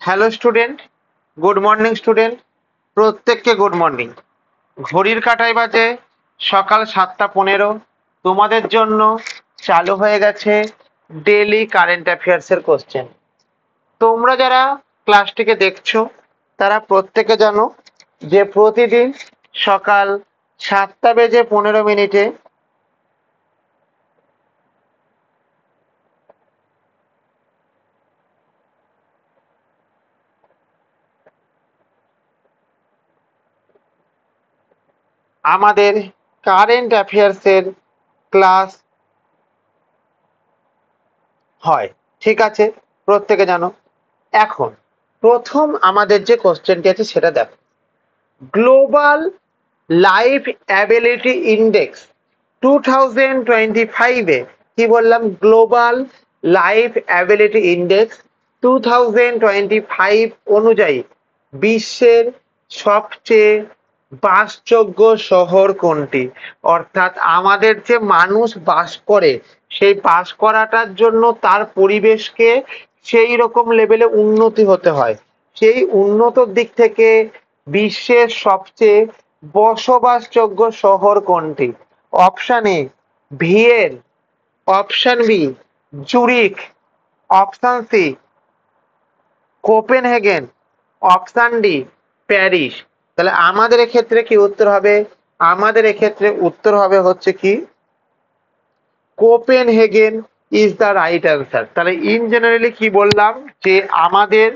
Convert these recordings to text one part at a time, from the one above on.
Hello student, good morning student. প্রত্যেককে good morning. ঘড়ির কাঁটায় বাজে সকাল 7:15। তোমাদের জন্য চালু হয়ে গেছে ডেইলি কারেন্ট অ্যাফেয়ার্সের কোশ্চেন। তোমরা যারা ক্লাসটিকে দেখছো তারা প্রত্যেকে জানো যে প্রতিদিন সকাল 7:15 আমাদের কারেন্ট অ্যাফেয়ার্সের ক্লাস হয়। ঠিক আছে, প্রত্যেকে জানো। এখন প্রথম আমাদের যে কোশ্চেনটি আছে সেটা দেখো। গ্লোবাল লাইফ অ্যাবিলিটি ইন্ডেক্স 2025-এ কি বললাম? গ্লোবাল লাইফ অ্যাবিলিটি ইন্ডেক্স 2025 অনুযায়ী বিশ্বের সবচেয়ে বাসযোগ্য শহর কোনটি? অর্থাৎ আমাদের যে মানুষ বাস করে সেই বাস করাটার জন্য তার পরিবেশকে সেই রকম লেভেলে উন্নতি হতে হয়। সেই উন্নতর দিক থেকে বিশ্বের সবচেয়ে বসবাসযোগ্য শহর কোনটি? Option A Vienna, option B Zurich, option C Copenhagen, option D Paris. তাহলে আমাদের এক্ষেত্রে কি উত্তর হবে? আমাদের এক্ষেত্রে উত্তর হবে হচ্ছে কি Copenhagen is the right answer. তাহলে ইন জেনারেলি কি বললাম যে আমাদের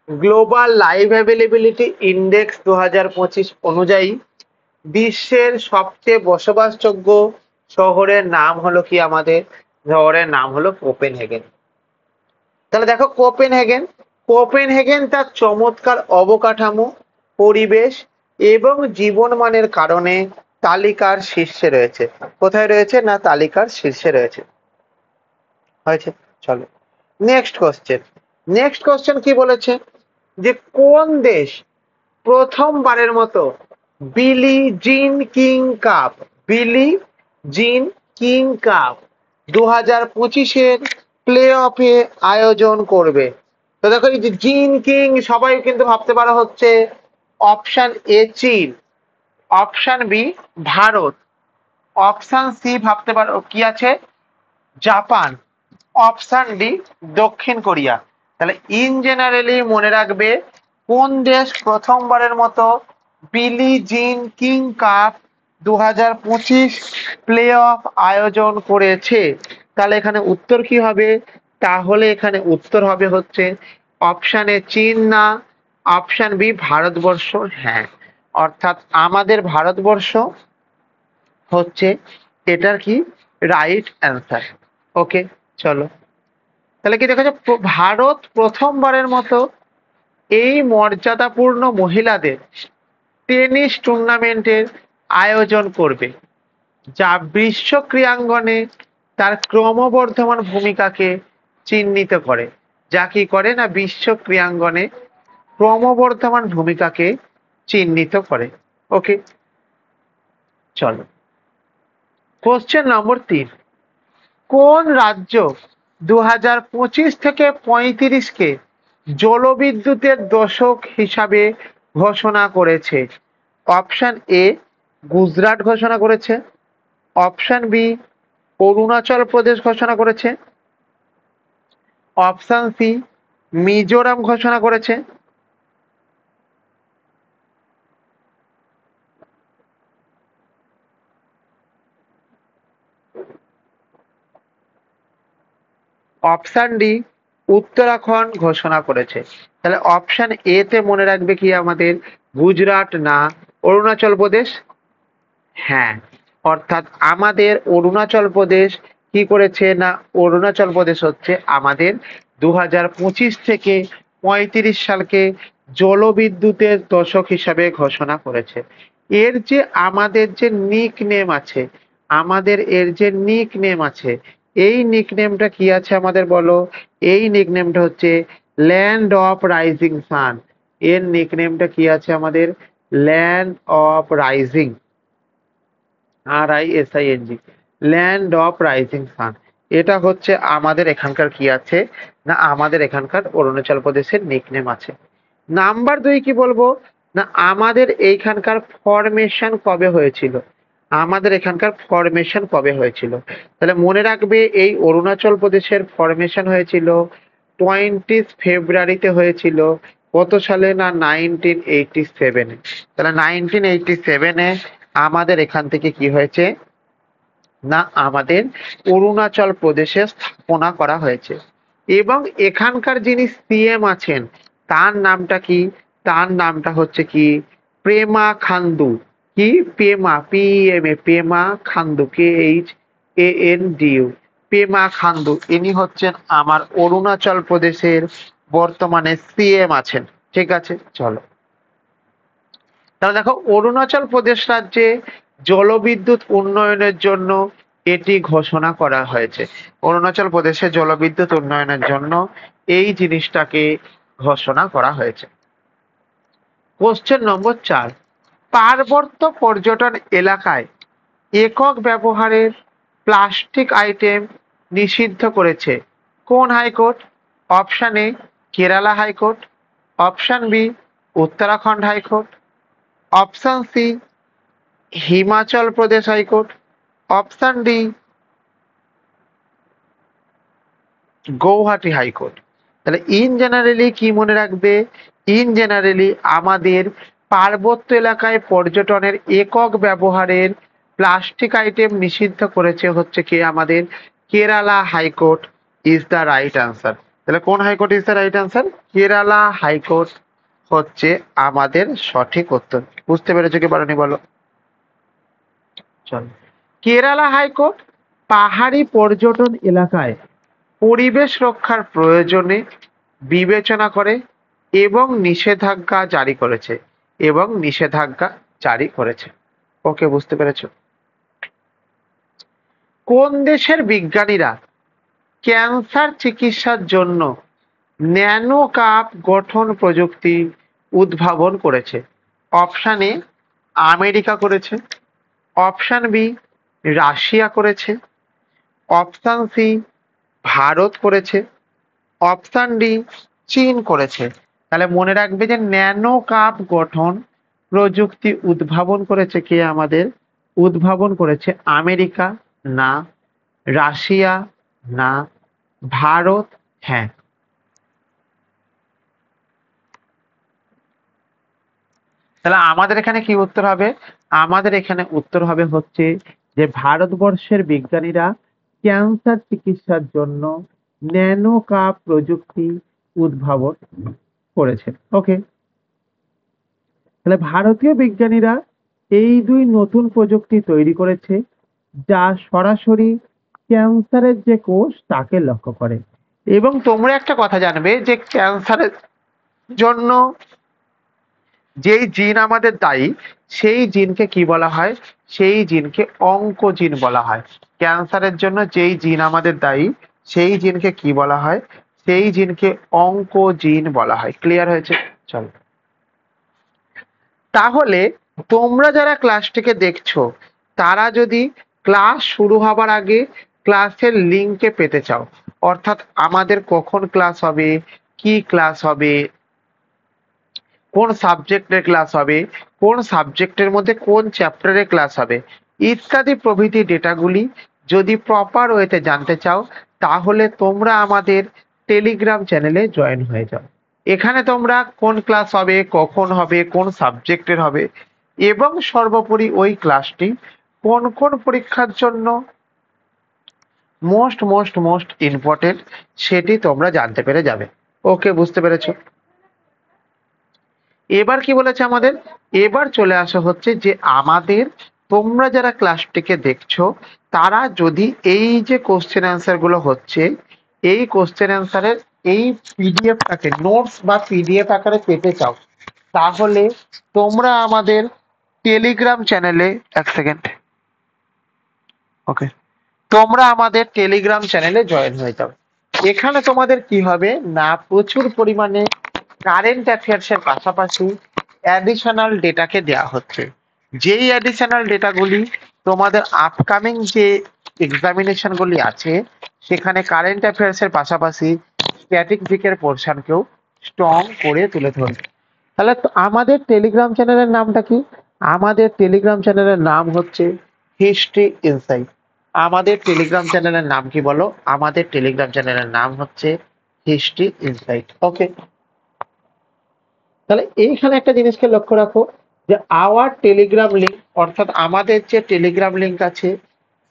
গ্লোবাল লাইফ অ্যাভেলেবিলিটি ইন্ডেক্স 2025 অনুযায়ী বিশ্বের সবচেয়ে বসবাসযোগ্য শহরের নাম হলো কি? আমাদের শহরের নাম হলো কোপেনহেগেন। তাহলে দেখো কোপেনহেগেন, কোপেনহেগেন তার চমৎকার অবকাঠামো, পরিবেশ এবং জীবনমানের কারণে তালিকার শীর্ষে রয়েছে। কোথায় রয়েছে? না তালিকার শীর্ষে রয়েছে। হয়েছে। চলো নেক্সট কোশ্চেন। নেক্সট কোশ্চেন কি বলেছে যে কোন দেশ প্রথমবারের মতো বিলি জিন কিং কাপ, বিলি জিন কিং কাপ 2025-এর প্লে অফে আয়োজন করবে? তো দেখো এই যে জিন কিং সবাই কিন্তু ভাবতে পারা হচ্ছে অপশন এ চীন, option B Bharat, option C ভাবতে পারো কি আছে জাপান, অপশন ডি দক্ষিণ কোরিয়া। তাহলে ইন জেনারেলি মনে রাখবে কোন দেশ প্রথমবারের মতো বিলি Jean King cup 2025 play of আয়োজন করেছে? তাহলে এখানে উত্তর কি হবে? তাহলে এখানে উত্তর হবে হচ্ছে অপশন এ চীন না, অপশন বি ভারতবর্ষ। হ্যাঁ, অর্থাৎ আমাদের ভারতবর্ষ হচ্ছে এটার কি রাইট অ্যান্সার। ওকে, চলো তাহলে কি দেখা যায় ভারত প্রথমবারের মতো এই মর্যাদাপূর্ণ মহিলাদের টেনিস টুর্নামেন্টের আয়োজন করবে, যা বিশ্ব ক্রীড়াঙ্গনে তার ক্রমবর্ধমান ভূমিকাকে চিহ্নিত করে। যা কি করে? না বিশ্ব ক্রীড়াঙ্গনে ক্রমবর্ধমান ভূমিকাকে চিহ্নিত করে। ওকে, চলো কোশ্চেন নম্বর 3। কোন রাজ্য 2025 থেকে 35-কে জলবিদ্যুতের দশক হিসাবে ঘোষণা করেছে? অপশন এ গুজরাট ঘোষণা করেছে, অপশন বি অরুণাচল প্রদেশ ঘোষণা করেছে, অপশন সি মিজোরাম ঘোষণা করেছে, অপশন ডি উত্তরাখণ্ড ঘোষণা করেছে। তাহলে অপশন এ তে মনে রাখবে কি আমাদের গুজরাট না অরুণাচল প্রদেশ? হ্যাঁ, অর্থাৎ আমাদের অরুণাচল প্রদেশ কি করেছে? না অরুণাচল প্রদেশ হচ্ছে আমাদের 2025 থেকে 35 সালকে জলবিদ্যুতের দশক হিসাবে ঘোষণা করেছে। এর যে আমাদের যে নিক নেম আছে, আমাদের এর যে নিক নেম আছে, এই নিক নেমটা কি আছে আমাদের বলো? এই নিক নেমটা হচ্ছে ল্যান্ড অফ রাইজিং সান। এর নিক নেমটা কি আছে আমাদের? Land of rising, RISING, land of rising sun. এটা হচ্ছে আমাদের এখানকার কি আছে না, আমাদের এখানকার অরুণাচল প্রদেশের নিকনেম আছে। নাম্বার 2 কি বলবো না, আমাদের এইখানকার ফরমেশন কবে হয়েছিল, আমাদের এখানকার ফরমেশন কবে হয়েছিল। তাহলে মনে রাখবে এই অরুণাচল প্রদেশের ফরমেশন হয়েছিল 20 ফেব্রুয়ারিতে হয়েছিল। কত সালে না 1987-এ। তাহলে 1987-এ আমাদের এখান থেকে কি হয়েছে না, আমাদের অরুণাচল প্রদেশে স্থাপনা করা হয়েছে। এবং এখানকার যিনি সিএম আছেন তার নামটা কি, তার নামটা হচ্ছে কি প্রেমা খান্দু। কি পেমা, পিএমএ, পেমা খান্দু, KHANDU, পেমা খান্দু। ইনি হচ্ছেন আমার অরুণাচল প্রদেশের বর্তমানে সিএম আছেন। ঠিক আছে, চলো তাহলে দেখো অরুণাচল প্রদেশ রাজ্যে জলবিদ্যুৎ উন্নয়নের জন্য এটি ঘোষণা করা হয়েছে। অরুণাচল প্রদেশে জলবিদ্যুৎ উন্নয়নের জন্য এই জিনিসটাকে ঘোষণা করা হয়েছে। কোশ্চেন নম্বর 4, পার্বত্য পর্যটন এলাকায় একক ব্যবহারের প্লাস্টিক আইটেম নিষিদ্ধ করেছে কোন high court? Option A Kerala high court, option B Uttarakhand high court, option C Himachal Pradesh high court, option D Guwahati high court. তাহলে ইন জেনারেলি কি মনে রাখবে, ইন জেনারেলি আমাদের পার্বত্য এলাকায় পর্যটনের একক ব্যবহারের প্লাস্টিক আইটেম নিষিদ্ধ করেছে হচ্ছে কি আমাদের Kerala high court is the right answer. তাহলে কোন high court is the right answer? Kerala high court হচ্ছে আমাদের সঠিক উত্তর। বুঝতে পেরেছো কি পারোনি বলো? চলো, কেরালা হাইকোর্ট পাহাড়ি পর্যটন এলাকায় পরিবেশ রক্ষার প্রয়োজনে বিবেচনা করে এবং নিষেধাজ্ঞা জারি করেছে, এবং নিষেধাজ্ঞা জারি করেছে। ওকে, বুঝতে পেরেছো? কোন দেশের বিজ্ঞানীরা ক্যান্সার চিকিৎসার জন্য ন্যানো কাপ গঠন প্রযুক্তি উদ্ভাবন করেছে? অপশন এ আমেরিকা করেছে, অপশন বি রাশিয়া করেছে, অপশন সি ভারত করেছে, অপশন ডি চীন করেছে। তাহলে মনে রাখবে যে ন্যানো কাপ গঠন প্রযুক্তি উদ্ভাবন করেছে কে আমাদের? উদ্ভাবন করেছে আমেরিকা না, রাশিয়া না, ভারত হ্যাঁ। তাহলে আমাদের এখানে কি উত্তর হবে? আমাদের এখানে উত্তর হবে হচ্ছে যে ভারতবর্ষের বিজ্ঞানীরা ক্যান্সার চিকিৎসার জন্য ন্যানো কাপ প্রযুক্তি উদ্ভাবন করেছে। ওকে, তাহলে ভারতীয় বিজ্ঞানীরা এই দুই নতুন প্রযুক্তি তৈরি করেছে যা সরাসরি ক্যান্সারের যে কোষ তাকে লক্ষ্য করে। এবং তোমরা একটা কথা জানবে যে ক্যান্সারের জন্য যেই জিন আমাদের দায়ী সেই জিনকে কি বলা হয়? সেই জিনকে অঙ্কোজিন বলা হয়। ক্যান্সারের জন্য যেই জিন আমাদের দায়ী সেই জিনকে কি বলা হয়? সেই জিনকে অঙ্কোজিন বলা হয়। ক্লিয়ার হয়েছে? চলো, তাহলে তোমরা যারা ক্লাসটিকে দেখছো তারা যদি ক্লাস শুরু হবার আগে ক্লাসের লিঙ্কে পেতে চাও, অর্থাৎ আমাদের কখন ক্লাস হবে, কি ক্লাস হবে, কোন সাবজেক্টের ক্লাস হবে, কোন সাবজেক্টের মধ্যে কোন চ্যাপ্টারে ক্লাস হবে ইত্যাদি প্রভৃতি ডেটাগুলি যদি প্রপার ওয়েতে জানতে চাও তাহলে তোমরা আমাদের টেলিগ্রাম চ্যানেলে জয়েন হয়ে যাও। এখানে তোমরা কোন ক্লাস হবে, কখন হবে, কোন সাবজেক্টের হবে এবং সর্বোপরি ওই ক্লাসটি কোন কোন পরীক্ষার জন্য মোস্ট মোস্ট মোস্ট ইম্পর্টেন্ট সেটি তোমরা জানতে পেরে যাবে। ওকে, বুঝতে পেরেছো? এবার কি বলেছে আমাদের? এবার চলে আসা হচ্ছে যে আমাদের তোমরা যারা ক্লাসটিকে দেখছো তারা যদি এই যে কোশ্চেন অ্যান্সার গুলো হচ্ছে এই কোশ্চেন অ্যান্সারের এই পিডিএফটাকে নোটস বা পিডিএফ আকারে পেতে চাও তাহলে তোমরা আমাদের টেলিগ্রাম চ্যানেলে এক সেকেন্ড, ওকে, তোমরা আমাদের টেলিগ্রাম চ্যানেলে জয়েন হয়ে যাও। এখানে তোমাদের কি হবে না প্রচুর পরিমাণে কারেন্ট অ্যাফেয়ার্স এর পাশাপাশি অ্যাডিশনাল ডেটাকে দেওয়া হচ্ছে। যেই অ্যাডিশনাল ডেটাগুলি তোমাদের আপকামিং যে এক্সামিনেশনগুলি আছে সেখানে কারেন্ট অ্যাফেয়ার্সের পাশাপাশি স্ট্যাটিক জিকের পোর্শনকেও স্ট্রং করে তুলে ধরবে। তাহলে আমাদের টেলিগ্রাম চ্যানেলের নামটা কি? আমাদের টেলিগ্রাম চ্যানেলের নাম হচ্ছে হিস্ট্রি ইনসাইট। আমাদের টেলিগ্রাম চ্যানেলের নাম কি বলো? আমাদের টেলিগ্রাম চ্যানেলের নাম হচ্ছে হিস্ট্রি ইনসাইট। ওকে, তাহলে এইখানে একটা জিনিসকে লক্ষ্য রাখো যে আওয়ার টেলিগ্রাম লিঙ্ক, অর্থাৎ আমাদের যে টেলিগ্রাম লিঙ্ক আছে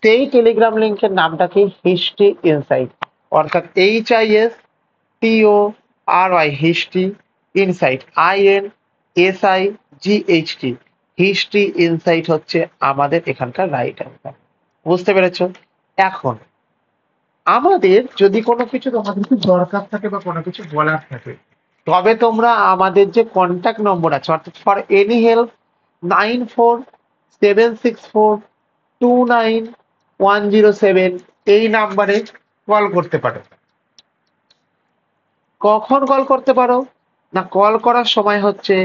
সেই টেলিগ্রাম লিঙ্কের নামটা কি? হিস্ট্রি ইনসাইট, অর্থাৎ HISTORY history insight INSIGHT history insight হচ্ছে আমাদের এখানকার রাইট অ্যান্সার। বুঝতে পেরেছো? এখন আমাদের যদি কোনো কিছু তোমাদের দরকার থাকে বা কোনো কিছু বলার থাকে, তবে তোমরা আমাদের যে কন্ট্যাক্ট নম্বর আছে অর্থাৎ ফর এনি হেল্প 9476429107 এই নাম্বারে কল করতে পারো। কখন কল করতে পারো? না, কল করার সময় হচ্ছে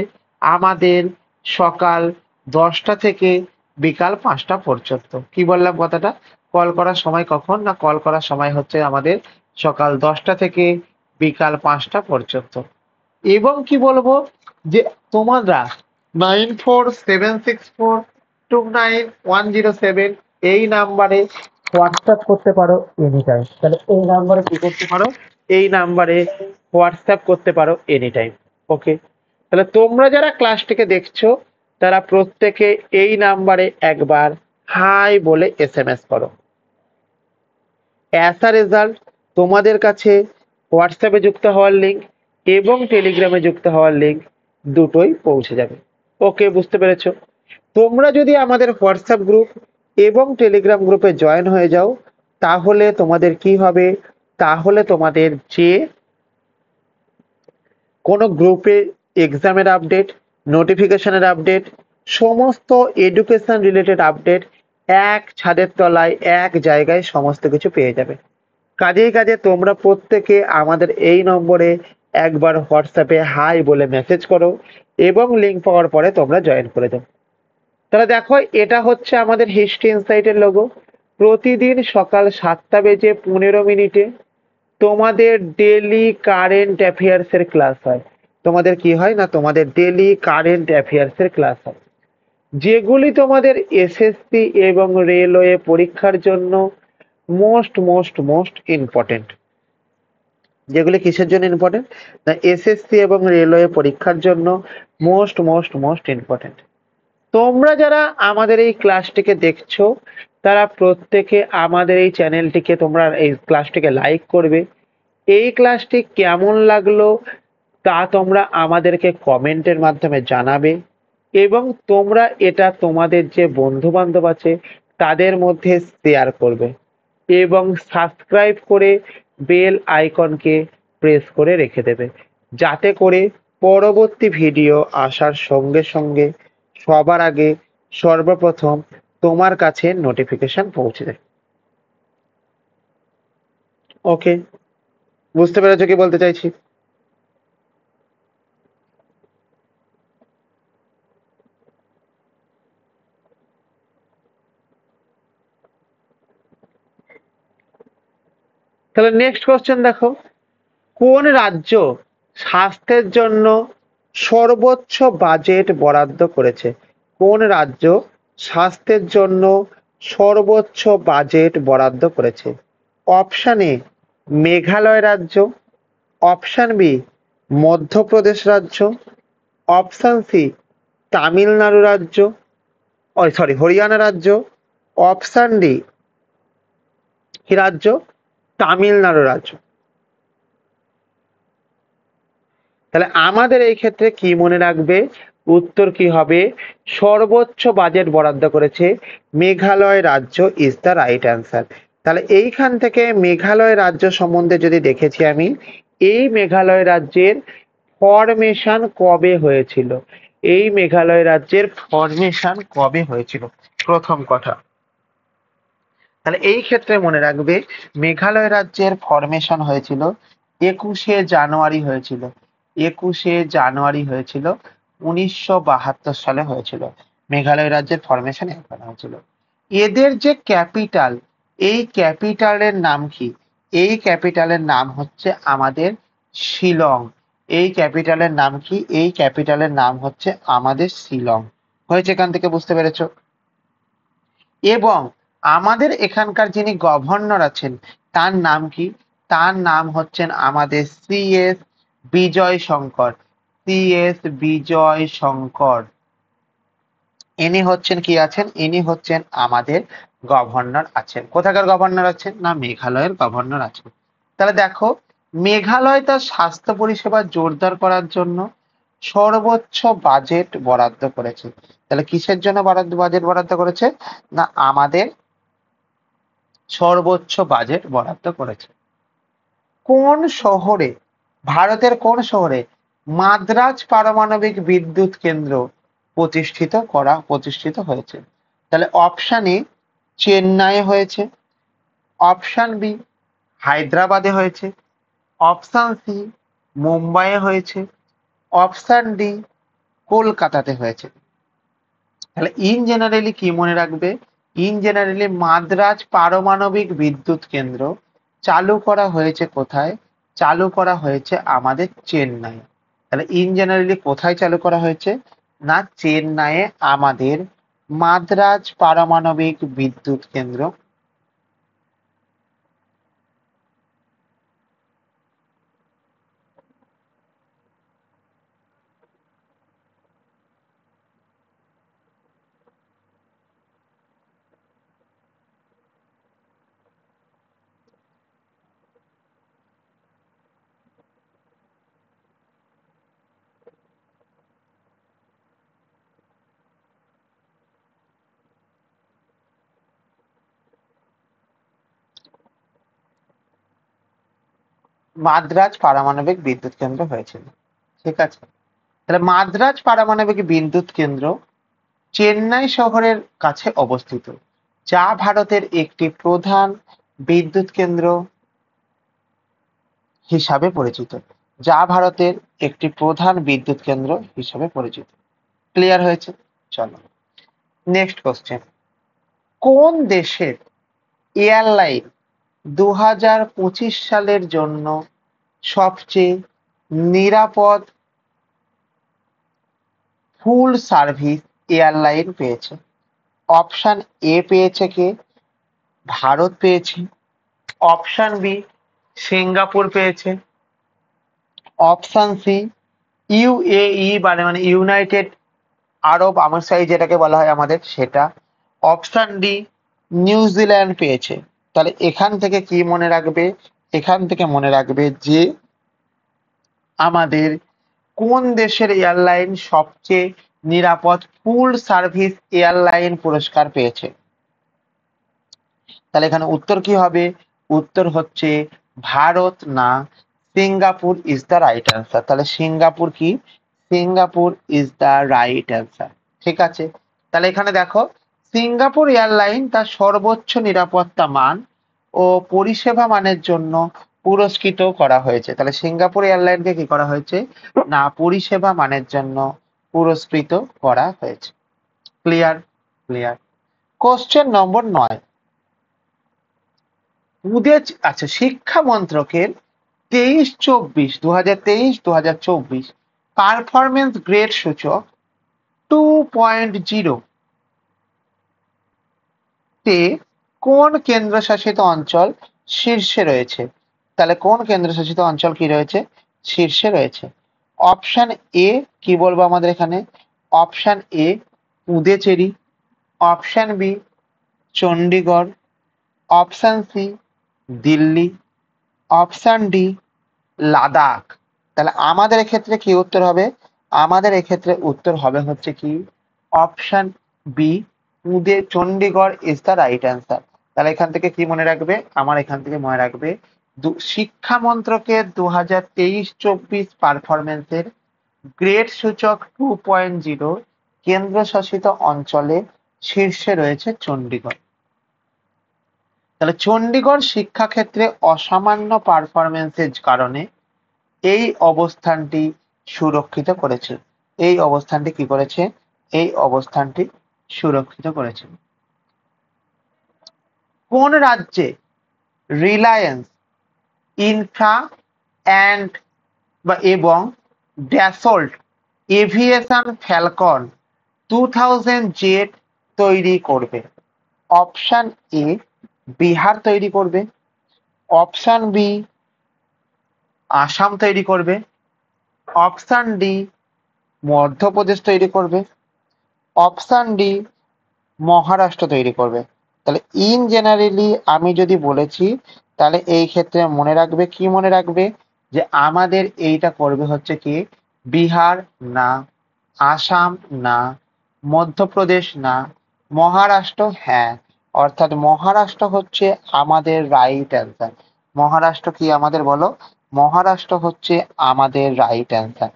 আমাদের সকাল 10টা থেকে বিকাল 5টা পর্যন্ত। কি বললাম কথাটা? কল করার সময় কখন? না, কল করার সময় হচ্ছে আমাদের সকাল 10টা থেকে বিকাল 5টা পর্যন্ত। এবং কি বলবো যে তোমরা 9476429107 এই নাম্বারে হোয়াটসঅ্যাপ করতে পারো এনি টাইম। তাহলে এই নাম্বারে কি করতে পারো? এই নাম্বারে হোয়াটসঅ্যাপ করতে পারো এনি টাইম। ওকে, তাহলে তোমরা যারা ক্লাসটিকে দেখছো তারা প্রত্যেকে এই নাম্বারে একবার হাই বলে SMS করো। অ্যাজ আ রেজাল্ট তোমাদের কাছে হোয়াটসঅ্যাপে যুক্ত হওয়ার লিঙ্ক এবং টেলিগ্রামে যুক্ত হওয়ার লিঙ্ক দুটোই পৌঁছে যাবে। ওকে, বুঝতে পেরেছো? তোমরা যদি আমাদের হোয়াটসঅ্যাপ গ্রুপ এবং টেলিগ্রাম গ্রুপে জয়েন হয়ে যাও তাহলে তোমাদের কি হবে? তাহলে তোমাদের যে কোনো গ্রুপে এক্সামের আপডেট, নোটিফিকেশনের আপডেট, সমস্ত এডুকেশন রিলেটেড আপডেট এক ছাদের তলায় এক জায়গায় সমস্ত কিছু পেয়ে যাবে। কাজে তোমরা প্রত্যেকে আমাদের এই নম্বরে একবার হোয়াটসঅ্যাপে হাই বলে মেসেজ করো এবং লিঙ্ক পাওয়ার পরে তোমরা জয়েন করে দাও। তাহলে দেখো, এটা হচ্ছে আমাদের হিস্ট্রি ইনসাইটের লোগো। প্রতিদিন সকাল 7:15 তোমাদের ডেলি কারেন্ট অ্যাফেয়ার্সের ক্লাস হয়। তোমাদের কি হয়? না, তোমাদের ডেলি কারেন্ট অ্যাফেয়ার্সের ক্লাস হয়, যেগুলি তোমাদের SSC এবং রেলওয়ে পরীক্ষার জন্য মোস্ট মোস্ট মোস্ট ইম্পর্টেন্ট। যেগুলি কিসের জন্য ইম্পর্টেন্ট? না, SSC এবং রেলওয়ে পরীক্ষার জন্য মোস্ট মোস্ট মোস্ট ইম্পর্টেন্ট। তোমরা যারা আমাদের এই ক্লাসটিকে দেখছো তারা প্রত্যেকে আমাদের এই চ্যানেলটিকে, তোমরা এই ক্লাসটিকে লাইক করবে। এই ক্লাসটি কেমন লাগলো তা তোমরা আমাদেরকে কমেন্টের মাধ্যমে জানাবে এবং তোমরা এটা তোমাদের যে বন্ধু বান্ধব আছে তাদের মধ্যে শেয়ার করবে এবং সাবস্ক্রাইব করে বেল আইকনকে প্রেস করে রেখে দেবে, যাতে করে পরবর্তী ভিডিও আসার সঙ্গে সঙ্গে সবার আগে সর্বপ্রথম তোমার কাছে নোটিফিকেশন পৌঁছে যায়। ওকে, বুঝতে পেরেছো কি বলতে চাইছি? তাহলে নেক্সট কোশ্চেন দেখো, কোন রাজ্য স্বাস্থ্যের জন্য সর্বোচ্চ বাজেট বরাদ্দ করেছে? কোন রাজ্য স্বাস্থ্যের জন্য সর্বোচ্চ বাজেট বরাদ্দ করেছে? অপশন এ মেঘালয় রাজ্য, অপশন বি মধ্যপ্রদেশ রাজ্য, অপশন সি তামিলনাড়ু রাজ্য, হরিয়ানা রাজ্য, অপশন ডি কি রাজ্য? তামিলনাড়ু রাজ্য। তাহলে আমাদের এই ক্ষেত্রে কি মনে রাখবে? উত্তর কি হবে? সর্বোচ্চ বাজেট বরাদ্দ করেছে মেঘালয় রাজ্য ইজ দ্য রাইট অ্যান্সার। তাহলে এইখান থেকে মেঘালয় রাজ্য সম্বন্ধে যদি দেখেছি আমি, এই মেঘালয় রাজ্যের ফরমেশন কবে হয়েছিল? এই মেঘালয় রাজ্যের ফরমেশন কবে হয়েছিল? প্রথম কথা। তাহলে এই ক্ষেত্রে মনে রাখবে মেঘালয় রাজ্যের ফরমেশন হয়েছিল 21শে জানুয়ারি হয়েছিল। 21শে জানুয়ারি হয়েছিল 1972 সালে হয়েছিল। মেঘালয় রাজ্যের ফরমেশন এখন হয়েছিল। এদের যে ক্যাপিটাল, এই ক্যাপিটালের নাম কি? এই ক্যাপিটালের নাম হচ্ছে আমাদের শিলং। এই ক্যাপিটালের নাম কি? এই ক্যাপিটালের নাম হচ্ছে আমাদের শিলং। হয়েছে, এখান থেকে বুঝতে পেরেছো? এবং আমাদের এখানকার যিনি গভর্নর আছেন তার নাম কি? তার নাম হচ্ছেন আমাদের CS বিজয় শঙ্কর। CS বিজয় শঙ্কর। ইনি হচ্ছেন কি আছেন? ইনি হচ্ছেন আমাদের গভর্নর আছেন। কোথাকার গভর্নর আছেন? না, মেঘালয়ের গভর্নর আছেন। তাহলে দেখো, মেঘালয় তার স্বাস্থ্য পরিষেবা জোরদার করার জন্য সর্বোচ্চ বাজেট বরাদ্দ করেছে। তাহলে কিসের জন্য বাজেট বরাদ্দ করেছে? না, আমাদের সর্বোচ্চ বাজেট বরাদ্দ করেছে। কোন শহরে, ভারতের কোন শহরে মাদ্রাজ পারমাণবিক বিদ্যুৎ কেন্দ্র প্রতিষ্ঠিত হয়েছে? তাহলে অপশন এ চেন্নাই হয়েছে, অপশন বি হায়দ্রাবাদে হয়েছে, অপশন সি মুম্বাইয়ে হয়েছে, অপশন ডি কলকাতাতে হয়েছে। তাহলে ইন জেনারেলি কি মনে রাখবে? ইন জেনারেলি মাদ্রাজ পারমাণবিক বিদ্যুৎ কেন্দ্র চালু করা হয়েছে কোথায়? চালু করা হয়েছে আমাদের চেন্নাই। তাহলে ইন জেনারেলি কোথায় চালু করা হয়েছে? না, চেন্নাইয়ে আমাদের মাদ্রাজ পারমাণবিক বিদ্যুৎ কেন্দ্র। মাদ্রাজ পারমাণবিক বিদ্যুৎ কেন্দ্র হয়েছিল। ঠিক আছে, তাহলে মাদ্রাজ পারমাণবিক বিদ্যুৎ কেন্দ্র চেন্নাই শহরের কাছে অবস্থিত, যা ভারতের একটি প্রধান বিদ্যুৎ কেন্দ্র হিসাবে পরিচিত। যা ভারতের একটি প্রধান বিদ্যুৎ কেন্দ্র হিসাবে পরিচিত। ক্লিয়ার হয়েছে? চলো নেক্সট কোশ্চেন। কোন দেশের এয়ারলাইন 2025 সালের জন্য সবচেয়ে নিরাপদ ফুল সার্ভিস এয়ারলাইন পেয়েছে? অপশন এ পেয়েছে কে? ভারত পেয়েছে, অপশন বি সিঙ্গাপুর পেয়েছে, অপশন সি ইউএই মানে ইউনাইটেড আরব আমিরাত যেটাকে বলা হয় আমাদের সেটা, অপশন ডি নিউজিল্যান্ড পেয়েছে। তাহলে এখান থেকে কি মনে রাখবে? এখান থেকে মনে রাখবে যে আমাদের কোন দেশের এয়ারলাইন সবচেয়ে নিরাপদ ফুল সার্ভিস এয়ারলাইন পুরস্কার পেয়েছে। তাহলে এখানে উত্তর কি হবে? উত্তর হচ্ছে ভারত না, Singapore is the right answer. তাহলে সিঙ্গাপুর কি? Singapore is the right answer. ঠিক আছে, তাহলে এখানে দেখো, সিঙ্গাপুর এয়ারলাইন তার সর্বোচ্চ নিরাপত্তা মান ও পরিষেবা মানের জন্য পুরস্কৃত করা হয়েছে। তাহলে সিঙ্গাপুর এয়ারলাইনকে কি করা হয়েছে? না, পরিষেবা মানের জন্য পুরস্কৃত করা হয়েছে। ক্লিয়ার? ক্লিয়ার। Question number 9। আচ্ছা, শিক্ষা মন্ত্রকের 2023-2024 পারফরমেন্স গ্রেড সূচক 2.0 তে কোন কেন্দ্রশাসিত অঞ্চল শীর্ষে রয়েছে? তাহলে কোন কেন্দ্রশাসিত অঞ্চল কি রয়েছে? শীর্ষে রয়েছে। অপশন এ কি বলবো আমাদের এখানে? Option A Puducherry, option B Chandigarh, option C Delhi, option D Ladakh. তাহলে আমাদের এক্ষেত্রে কি উত্তর হবে? আমাদের এক্ষেত্রে উত্তর হবে হচ্ছে কি option B Chandigarh is the right answer. তাহলে এখান থেকে কি মনে রাখবে? আমার এখান থেকে মনে রাখবে শিক্ষা মন্ত্রকের 2023-24 পারফরমেন্সের গ্রেড সূচক 2.0 কেন্দ্রশাসিত অঞ্চলে শীর্ষে রয়েছে চণ্ডীগড়। তাহলে চণ্ডীগড় শিক্ষাক্ষেত্রে অসামান্য পারফরমেন্সের কারণে এই অবস্থানটি সুরক্ষিত করেছে। এই অবস্থানটি কি করেছে? এই অবস্থানটি সুরক্ষিত করেছে। কোন রাজ্যে রিলায়েন্স ইনফ্রা অ্যান্ড এবং ড্যাসল্ট এভিয়েশন ফ্যালকন 2000 জেট তৈরি করবে? অপশন এ বিহার তৈরি করবে, অপশন বি আসাম তৈরি করবে, অপশন ডি মধ্যপ্রদেশ তৈরি করবে, অপশন ডি মহারাষ্ট্র তৈরি করবে। তাহলে ইন জেনারেলি আমি যদি বলেছি, তাহলে এই ক্ষেত্রে মনে রাখবে, কি মনে রাখবে, যে আমাদের এইটা করবে হচ্ছে কি বিহার না, আসাম না, মধ্যপ্রদেশ না, মহারাষ্ট্র হ্যাঁ, অর্থাৎ মহারাষ্ট্র হচ্ছে আমাদের রাইট অ্যান্সার। মহারাষ্ট্র কি আমাদের বলো? মহারাষ্ট্র হচ্ছে আমাদের রাইট অ্যান্সার।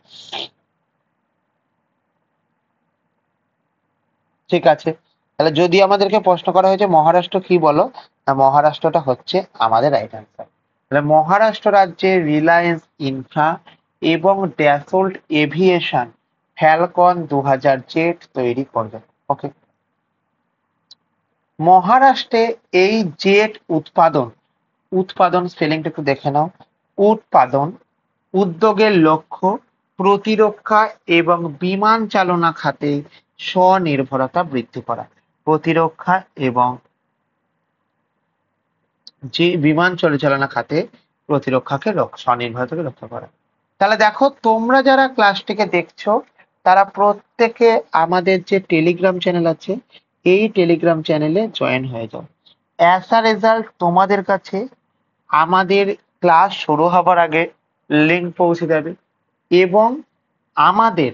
ঠিক আছে, তাহলে যদি আমাদেরকে প্রশ্ন করা হয়েছে মহারাষ্ট্র কি বলো, না মহারাষ্ট্রটা হচ্ছে আমাদের রাইট অ্যান্সার। তাহলে মহারাষ্ট্র রাজ্যে রিলায়েন্স ইনফ্রা এবং ড্যাসল্ট এভিয়েশন ফ্যালকন 2000 জেট তৈরি করবে। ওকে, মহারাষ্ট্রে এই জেট উৎপাদন, উৎপাদন স্পেলিংটা একটু দেখে নাও, উৎপাদন উদ্যোগের লক্ষ্য প্রতিরক্ষা এবং বিমান চালনা খাতে স্বনির্ভরতা বৃদ্ধি করা। প্রতিরক্ষা এবং যে বিমান পরিচালনা খাতে প্রতিরক্ষাকে স্বনির্ভরতাকে রক্ষা করা। তাহলে দেখো তোমরা যারা ক্লাসটিকে দেখছো তারা প্রত্যেকে আমাদের যে টেলিগ্রাম চ্যানেল আছে এই টেলিগ্রাম চ্যানেলে জয়েন হয়ে যাও। অ্যাজ আ রেজাল্ট তোমাদের কাছে আমাদের ক্লাস শুরু হবার আগে লিঙ্ক পৌঁছে যাবে এবং আমাদের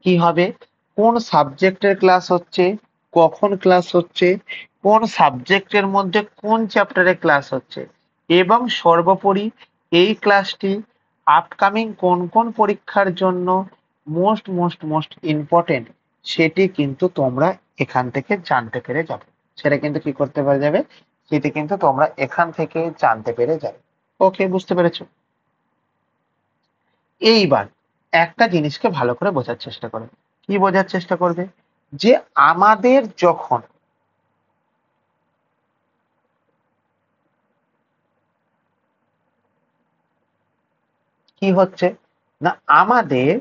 কি হবে, কোন সাবজেক্টের ক্লাস হচ্ছে, কখন ক্লাস হচ্ছে, কোন সাবজেক্টের মধ্যে কোন চ্যাপ্টারে ক্লাস হচ্ছে এবং সর্বোপরি এই ক্লাসটি আপকামিং কোন কোন পরীক্ষার জন্য মোস্ট মোস্ট মোস্ট ইম্পর্টেন্ট সেটি কিন্তু তোমরা এখান থেকে জানতে পেরে যাবে। সেটা কিন্তু কি করতে পারা যাবে, সেটি কিন্তু তোমরা এখান থেকে জানতে পেরে যাবে। ওকে, বুঝতে পেরেছো? এইবার একটা জিনিসকে ভালো করে বোঝার চেষ্টা করো। কি বোঝার চেষ্টা করবে, যে আমাদের যখন কি হচ্ছে, না আমাদের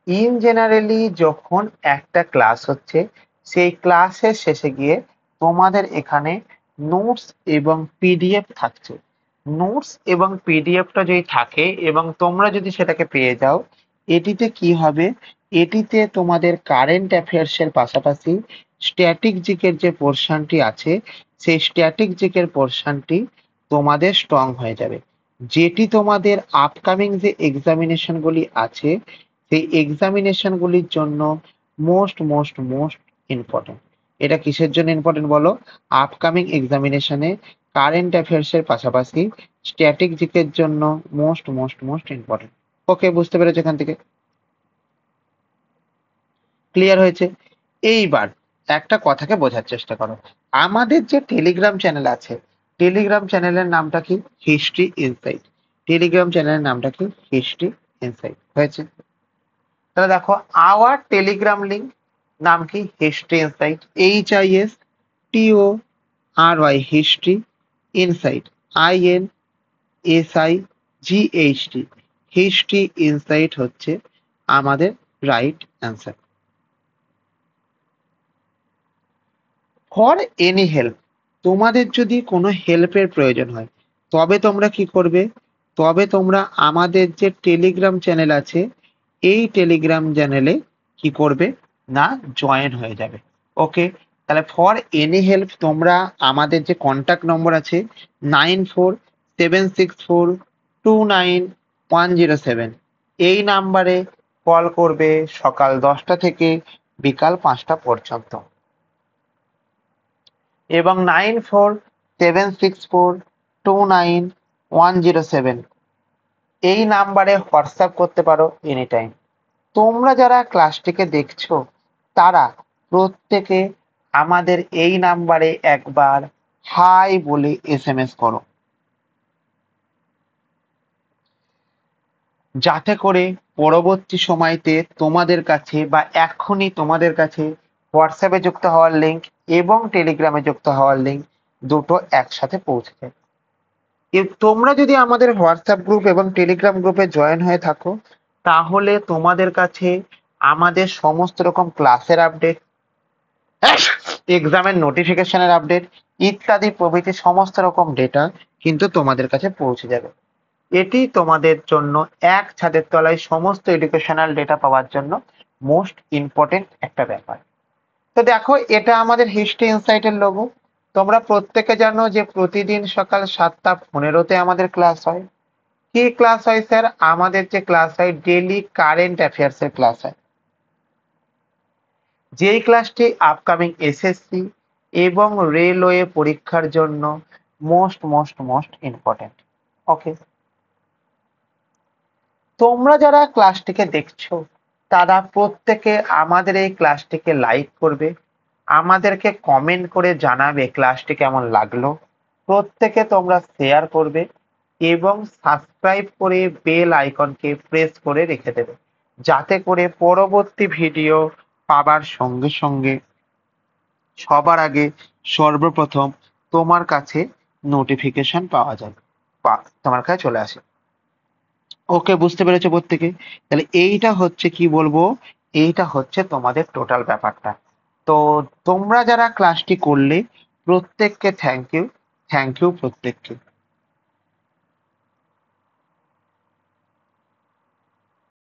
ইন জেনারেলি যখন একটা ক্লাস হচ্ছে সেই ক্লাসের শেষে গিয়ে তোমাদের এখানে নোটস এবং পিডিএফ থাকছে। নোটস এবং পিডিএফটা যদি থাকে এবং তোমরা যদি সেটাকে পেয়ে যাও, এটিতে কি হবে, এটিতে তোমাদের কারেন্ট অ্যাফেয়ার্স এর পাশাপাশি স্ট্যাটিক জিকের যে পোর্শনটি আছে সেই স্ট্যাটিক জিকের পোর্শনটি তোমাদের স্ট্রং হয়ে যাবে, যেটি তোমাদের আপকামিং যে এক্সামিনেশন গুলি আছে সেই এক্সামিনেশন গুলির জন্য মোস্ট মোস্ট মোস্ট ইম্পর্টেন্ট। এটা কিসের জন্য ইম্পর্টেন্ট বলো, আপকামিং এক্সামিনেশনে কারেন্ট অ্যাফেয়ার্স এর পাশাপাশি স্ট্যাটিক জিকের জন্য মোস্ট মোস্ট মোস্ট ইম্পর্টেন্ট। ওকে, বুঝতে পেরেছো এখান থেকে? ক্লিয়ার হয়েছে? এইবার একটা কথাকে বোঝার চেষ্টা করো, আমাদের যে টেলিগ্রাম চ্যানেল আছে টেলিগ্রাম চ্যানেলের নামটা কি, হিস্ট্রি ইনসাইট। টেলিগ্রাম চ্যানেলের নামটা কি, হিস্ট্রি ইনসাইট। হয়েছে? তাহলে দেখো আওয়ার টেলিগ্রাম লিঙ্ক নাম কি, history insight, HISTORY history insight, INSIGHT, history insight হচ্ছে আমাদের right answer. For any help, তোমাদের যদি কোনো হেল্পের প্রয়োজন হয় তবে তোমরা কি করবে, তবে তোমরা আমাদের যে টেলিগ্রাম চ্যানেল আছে এই টেলিগ্রাম চ্যানেলে কি করবে, না জয়েন হয়ে যাবে। ওকে, তাহলে ফর এনি হেল্প তোমরা আমাদের যে কন্ট্যাক্ট নম্বর আছে 9476429107 এই নাম্বারে কল করবে সকাল 10টা থেকে বিকাল 5টা পর্যন্ত এবং 9476429107 এই নাম্বারে হোয়াটসঅ্যাপ করতে পারো এনি টাইম। তোমরা যারা ক্লাসটিকে দেখছো তারা প্রত্যেকে আমাদের এই নাম্বারে একবার হাই বলে SMS করো, যাতে করে পরবর্তী সময়তে তোমাদের কাছে বা এখনই তোমাদের কাছে হোয়াটসঅ্যাপে যুক্ত হওয়ার লিঙ্ক এবং টেলিগ্রামে যুক্ত হওয়ার লিঙ্ক দুটো একসাথে পৌঁছে যাবে। তোমরা যদি আমাদের হোয়াটসঅ্যাপ গ্রুপ এবং টেলিগ্রাম গ্রুপে জয়েন হয়ে থাকো, তাহলে তোমাদের কাছে আমাদের সমস্ত রকম ক্লাসের আপডেট, এক্সামের নোটিফিকেশনের আপডেট ইত্যাদি প্রভৃতি সমস্ত রকম ডেটা কিন্তু তোমাদের কাছে পৌঁছে যাবে। এটি তোমাদের জন্য এক ছাদের তলায় সমস্ত এডুকেশনাল ডেটা পাওয়ার জন্য মোস্ট ইম্পর্টেন্ট একটা ব্যাপার। তো দেখো, এটা আমাদের হিস্ট্রি ইনসাইটের লোগো। তোমরা প্রত্যেকে জানো যে প্রতিদিন সকাল 7:15-তে আমাদের ক্লাস হয়। কি ক্লাস হয় স্যার? আমাদের যে ক্লাস হয় ডেইলি কারেন্ট অ্যাফেয়ার্স এর ক্লাস হয়, যেই ক্লাসটি আপকামিং এসএসসি এবং রেলওয়ে পরীক্ষার জন্য মোস্ট মোস্ট মোস্ট ইম্পর্টেন্ট। ওকে, তোমরা যারা ক্লাসটিকে দেখছো তারা প্রত্যেকে আমাদের এই ক্লাসটিকে লাইক করবে, আমাদেরকে কমেন্ট করে জানাবে ক্লাসটি কেমন লাগলো, প্রত্যেকে তোমরা শেয়ার করবে এবং সাবস্ক্রাইব করে বেল আইকনকে প্রেস করে রেখে দেবে, যাতে করে পরবর্তী ভিডিও পাবার সঙ্গে সঙ্গে সবার আগে সর্বপ্রথম তোমার কাছে নোটিফিকেশন পাওয়া যাবে বা তোমার কাছে চলে আসে। ওকে, বুঝতে পেরেছো প্রত্যেকে? তাহলে এইটা হচ্ছে কি বলবো, এইটা হচ্ছে তোমাদের টোটাল ব্যাপারটা। তো তোমরা যারা ক্লাসটি করলে প্রত্যেককে থ্যাংক ইউ, থ্যাংক ইউ প্রত্যেককে।